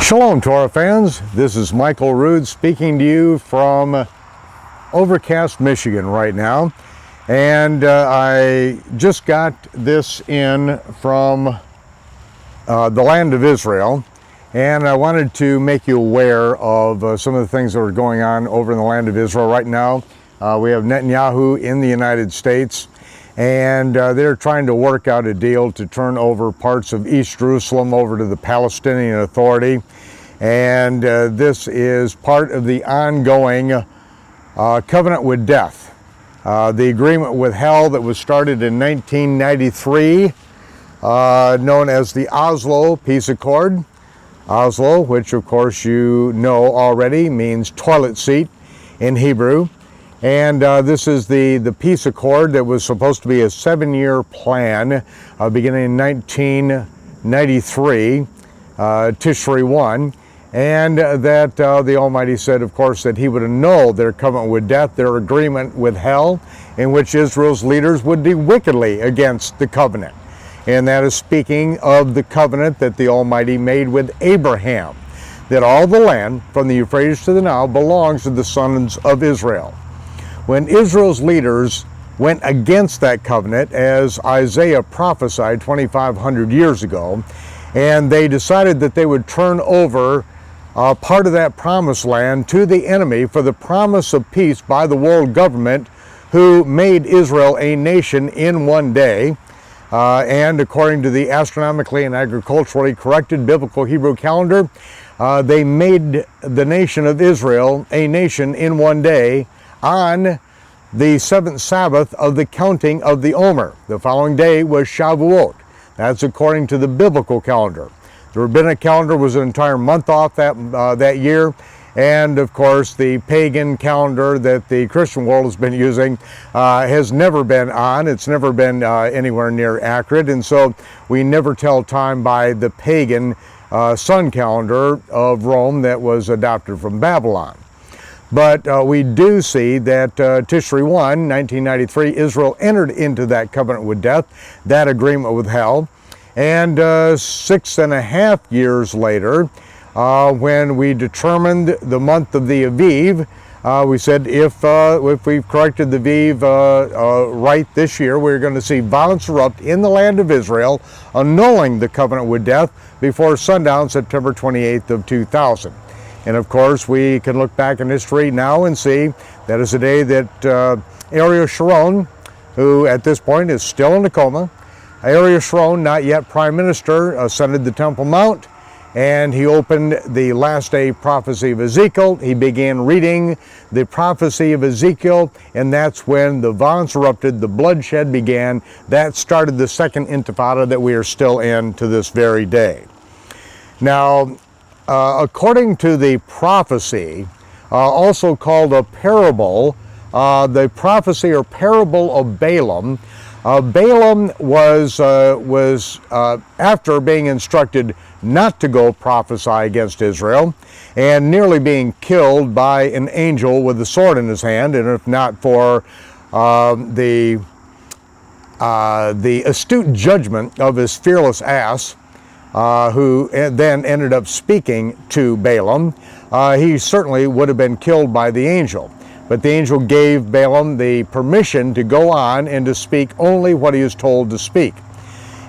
Shalom, Torah fans. This is Michael Rood speaking to you from overcast Michigan right now. And I just got this in from the land of Israel. And I wanted to make you aware of some of the things that are going on over in the land of Israel right now. We have Netanyahu in the United States, and they're trying to work out a deal to turn over parts of East Jerusalem over to the Palestinian Authority. And this is part of the ongoing covenant with death. The agreement with hell that was started in 1993, known as the Oslo Peace Accord. Oslo, which of course you know already, means toilet seat in Hebrew. And this is the peace accord that was supposed to be a 7-year plan beginning in 1993, Tishri 1. And that the Almighty said, of course, that He would annul their covenant with death, their agreement with hell, in which Israel's leaders would be wickedly against the covenant. And that is speaking of the covenant that the Almighty made with Abraham, that all the land from the Euphrates to the Nile belongs to the sons of Israel. When Israel's leaders went against that covenant, as Isaiah prophesied 2,500 years ago, and they decided that they would turn over part of that promised land to the enemy for the promise of peace by the world government, who made Israel a nation in one day. And according to the astronomically and agriculturally corrected biblical Hebrew calendar, they made the nation of Israel a nation in one day on the seventh Sabbath of the counting of the Omer. The following day was Shavuot. That's according to the biblical calendar. The rabbinic calendar was an entire month off that year. And of course, the pagan calendar that the Christian world has been using has never been on. It's never been anywhere near accurate. And so we never tell time by the pagan sun calendar of Rome that was adopted from Babylon. But we do see that Tishri 1, 1993, Israel entered into that covenant with death, that agreement with hell. And 6.5 years later, when we determined the month of the Aviv, we said if we've corrected the Aviv right this year, we're going to see violence erupt in the land of Israel, annulling the covenant with death before sundown, September 28th of 2000. And of course, we can look back in history now and see that is the day that Ariel Sharon, who at this point is still in a coma, Ariel Sharon, not yet prime minister, ascended the Temple Mount, and he opened the last day prophecy of Ezekiel. He began reading the prophecy of Ezekiel, and that's when the violence erupted, the bloodshed began. That started the second intifada that we are still in to this very day. Now, according to the prophecy, also called a parable, the prophecy or parable of Balaam, Balaam was after being instructed not to go prophesy against Israel and nearly being killed by an angel with a sword in his hand, and if not for the astute judgment of his fearless ass, who then ended up speaking to Balaam, he certainly would have been killed by the angel. But the angel gave Balaam the permission to go on and to speak only what he was told to speak.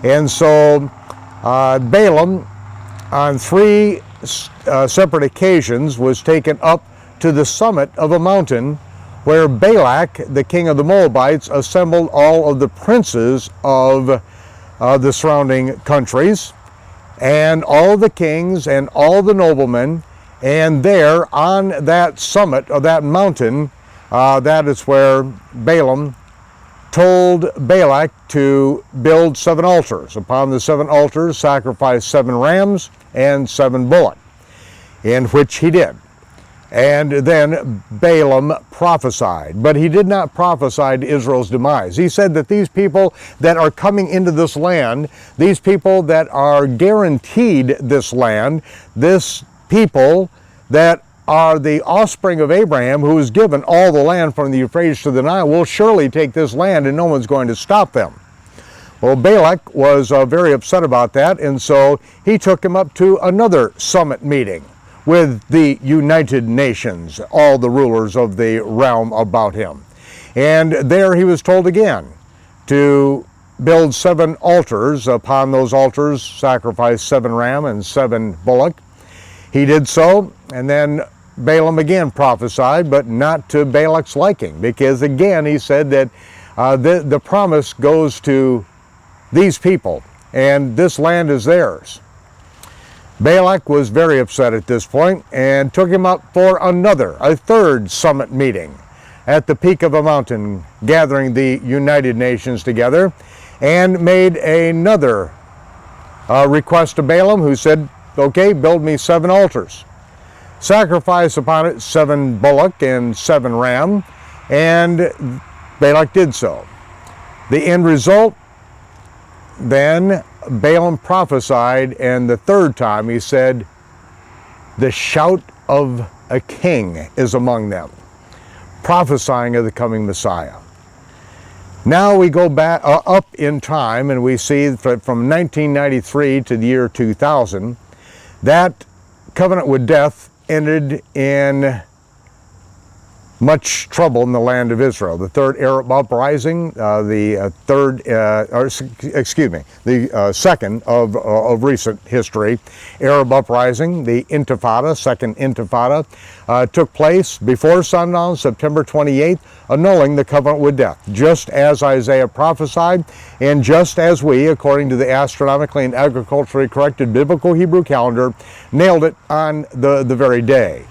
And so Balaam, on 3 separate occasions, was taken up to the summit of a mountain where Balak, the king of the Moabites, assembled all of the princes of the surrounding countries and all the kings and all the noblemen. And there on that summit of that mountain, that is where Balaam told Balak to build 7 altars. Upon the 7 altars, sacrifice 7 rams and 7 bullocks, in which he did. And then Balaam prophesied, but he did not prophesy to Israel's demise. He said that these people that are coming into this land, these people that are guaranteed this land, this people that are the offspring of Abraham, who was given all the land from the Euphrates to the Nile, will surely take this land and no one's going to stop them. Well, Balak was very upset about that, and so he took him up to another summit meeting with the United Nations, all the rulers of the realm about him. And there he was told again to build 7 altars. Upon those altars, sacrifice 7 ram and 7 bullock. He did so, and then Balaam again prophesied, but not to Balak's liking, because again he said that the promise goes to these people, and this land is theirs. Balak was very upset at this point and took him up for a third summit meeting at the peak of a mountain, gathering the United Nations together, and made another request to Balaam, who said, okay, build me 7 altars. Sacrifice upon it 7 bullock and 7 ram, and Balak did so. The end result, then Balaam prophesied, and the third time he said, the shout of a king is among them, prophesying of the coming Messiah. Now we go back up in time, and we see from 1993 to the year 2000, that covenant with death ended in much trouble in the land of Israel. The third Arab uprising, the second of recent history, Arab uprising, the Intifada, second Intifada, took place before sundown, September 28th, annulling the covenant with death, just as Isaiah prophesied, and just as we, according to the astronomically and agriculturally corrected biblical Hebrew calendar, nailed it on the very day.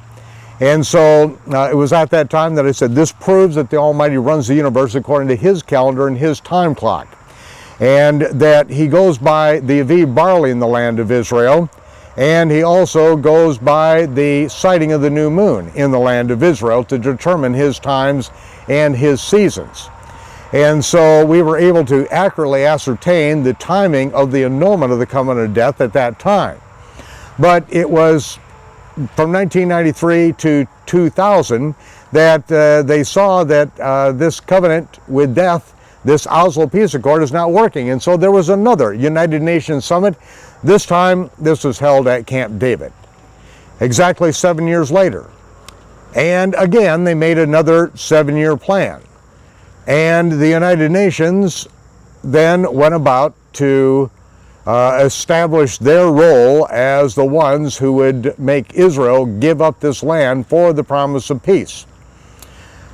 And so it was at that time that I said, this proves that the Almighty runs the universe according to His calendar and His time clock, and that He goes by the Aviv barley in the land of Israel, and He also goes by the sighting of the new moon in the land of Israel to determine His times and His seasons. And so we were able to accurately ascertain the timing of the annulment of the covenant of death at that time. But it was from 1993 to 2000 that they saw that this covenant with death, this Oslo Peace Accord, is not working. And so there was another United Nations summit. This time, this was held at Camp David, exactly 7 years later. And again, they made another 7-year plan. And the United Nations then went about to establish their role as the ones who would make Israel give up this land for the promise of peace.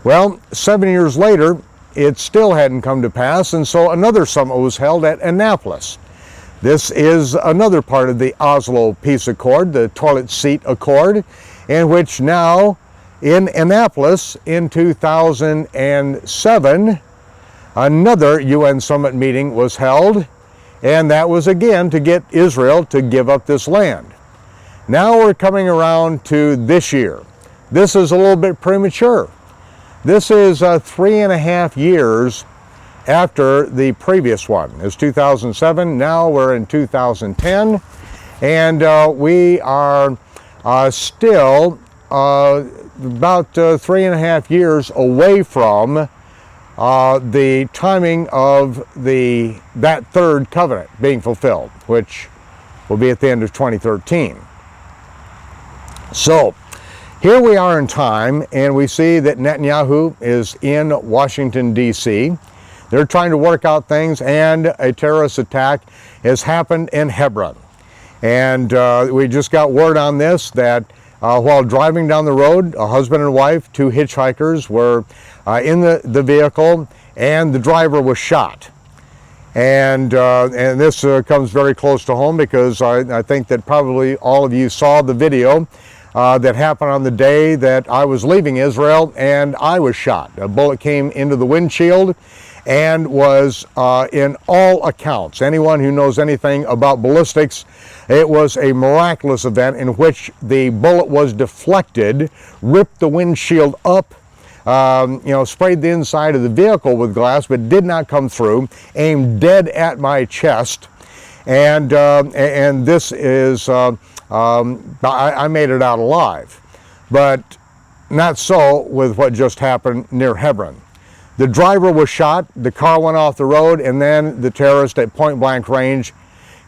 Well, 7 years later, it still hadn't come to pass, and so another summit was held at Annapolis. This is another part of the Oslo Peace Accord, the Toilet Seat Accord, in which now in Annapolis in 2007, another UN summit meeting was held, and that was again to get Israel to give up this land. Now we're coming around to this year. This is a little bit premature. This is 3.5 years after the previous one. It's 2007, now we're in 2010, and we are still about 3.5 years away from the timing of that third covenant being fulfilled, which will be at the end of 2013. So here we are in time, and we see that Netanyahu is in Washington, D.C. They're trying to work out things, and a terrorist attack has happened in Hebron. And we just got word on this that while driving down the road, a husband and wife, 2 hitchhikers, were in the vehicle, and the driver was shot. And this comes very close to home, because I think that probably all of you saw the video that happened on the day that I was leaving Israel and I was shot. A bullet came into the windshield and was, in all accounts, anyone who knows anything about ballistics, it was a miraculous event in which the bullet was deflected, ripped the windshield up, sprayed the inside of the vehicle with glass, but did not come through, aimed dead at my chest. And this is, I made it out alive. But not so with what just happened near Hebron. The driver was shot, the car went off the road, and then the terrorist at point blank range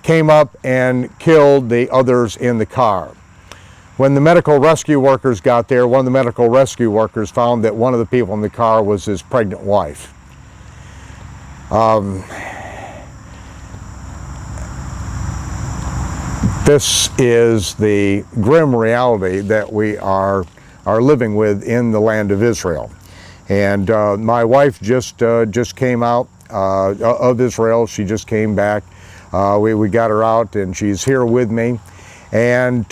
came up and killed the others in the car. When the medical rescue workers got there, one of the medical rescue workers found that one of the people in the car was his pregnant wife. This is the grim reality that we are living with in the land of Israel. And my wife just came out of Israel. She just came back. We got her out, and she's here with me. And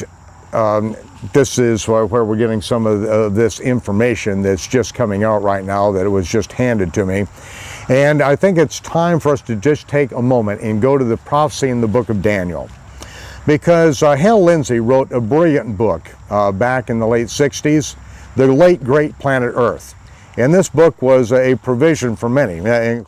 this is where we're getting some of this information that's just coming out right now, that it was just handed to me. And I think it's time for us to just take a moment and go to the prophecy in the book of Daniel. Because Hal Lindsey wrote a brilliant book back in the late 60s, The Late Great Planet Earth. And this book was a provision for many.